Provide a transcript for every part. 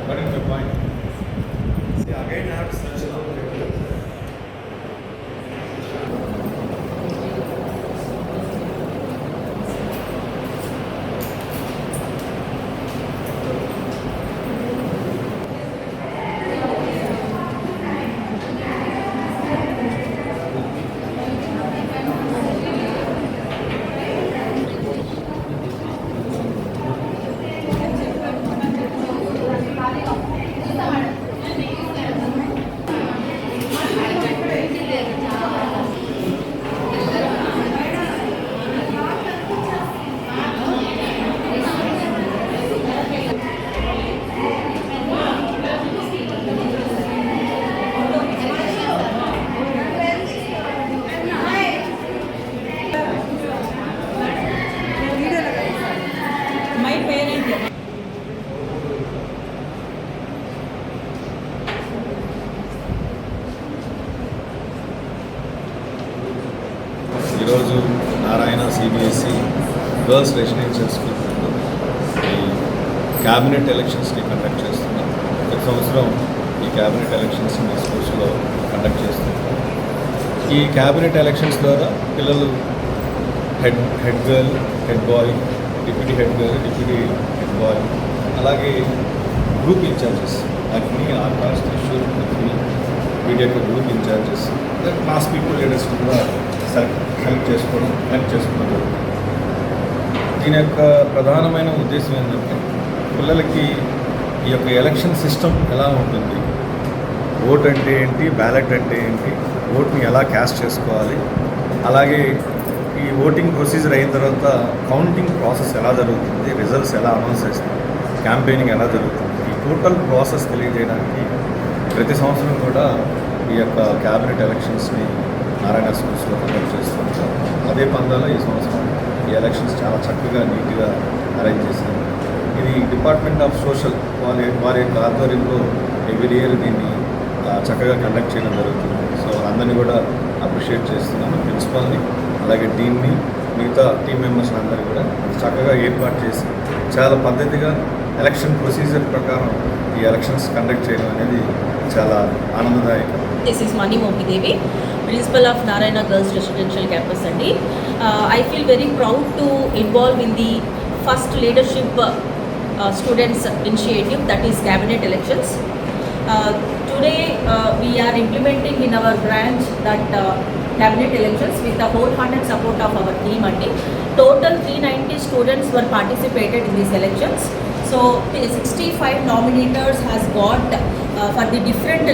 What is the point? See, again I have to search it out. ఈరోజు Narayana CBSE girls residential school ఈ cabinet ఎలక్షన్స్ని conduct చేస్తున్నాం. ప్రతి సంవత్సరం ఈ క్యాబినెట్ ఎలక్షన్స్ని ఈ స్కూల్స్లో కండక్ట్ చేస్తున్నాం. ఈ క్యాబినెట్ ఎలక్షన్స్ ద్వారా పిల్లలు head girl, head bye, deputy head girl, deputy head bye, అలాగే గ్రూప్ ఇన్ఛార్జెస్ అగ్ని, ఆకాష్, త్రిశూల్, పృథ్వీ వీటి యొక్క group in-charges, class people leaders కూడా కనెక్ట్ చేసుకోవడం. దీని యొక్క ప్రధానమైన ఉద్దేశం ఏంటంటే పిల్లలకి ఈ యొక్క ఎలక్షన్ సిస్టమ్ ఎలా ఉంటుంది, ఓట్ అంటే ఏంటి, బ్యాలెట్ అంటే ఏంటి, ఓట్ని ఎలా క్యాస్ట్ చేసుకోవాలి, అలాగే ఈ ఓటింగ్ ప్రొసీజర్ అయిన తర్వాత కౌంటింగ్ ప్రాసెస్ ఎలా జరుగుతుంది, రిజల్ట్స్ ఎలా అనౌన్స్ చేస్తాం, క్యాంపెయినింగ్ ఎలా జరుగుతుంది, ఈ టోటల్ ప్రాసెస్ తెలియజేయడానికి ప్రతి సంవత్సరం కూడా ఈ యొక్క క్యాబినెట్ ఎలక్షన్స్ని నారాయణ స్కూల్స్లో కండక్ట్ చేస్తుంటాం. అదే పందాలో ఈ సంవత్సరం ఈ ఎలక్షన్స్ చాలా చక్కగా నీట్గా అరేంజ్ చేశారు. ఇది డిపార్ట్మెంట్ ఆఫ్ సోషల్ వారి యొక్క ఆధ్వర్యంలో ఎవ్రీ ఇయర్ దీన్ని చక్కగా కండక్ట్ చేయడం జరుగుతుంది. సో అందరినీ కూడా అప్రిషియేట్ చేస్తున్నాను, ప్రిన్సిపాల్ని, అలాగే డీన్ని, మిగతా టీం మెంబర్స్ అందరినీ కూడా చక్కగా ఏర్పాటు చేసి చాలా పద్ధతిగా ఎలక్షన్ ప్రొసీజర్ ప్రకారం ఈ ఎలక్షన్స్ కండక్ట్ చేయడం అనేది చాలా ఆనందదాయకం. This is Mani Mohidevi, Principal of Narayana Girls Residential Campus Andi. I feel very proud to involve in the first leadership students initiative, that is cabinet elections. Today we are implementing in our branch that cabinet elections with the wholehearted support of our team andi. Total 390 students were participated in these elections. So 65 nominators has got for the different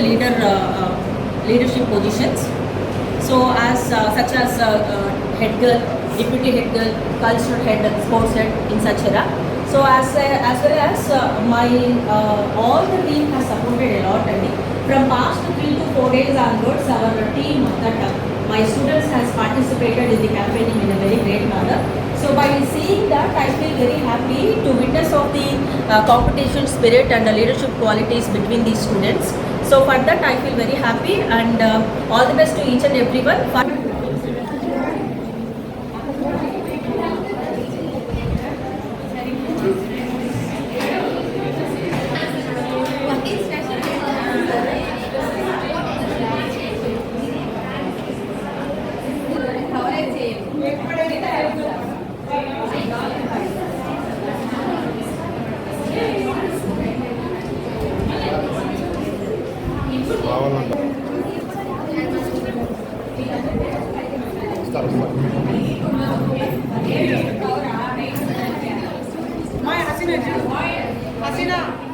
leadership positions. So as such as head girl, deputy head girl, cultural head, sports head, in such era. So as well as my all the team has supported a lot. And from past 3 to 4 days onwards, our team that my students has participated in the campaigning in a very great manner. So by seeing that, I feel very happy to witness of the competition spirit and the leadership qualities between these students. So for that, I feel very happy, and all the best to each and everyone. Hasina.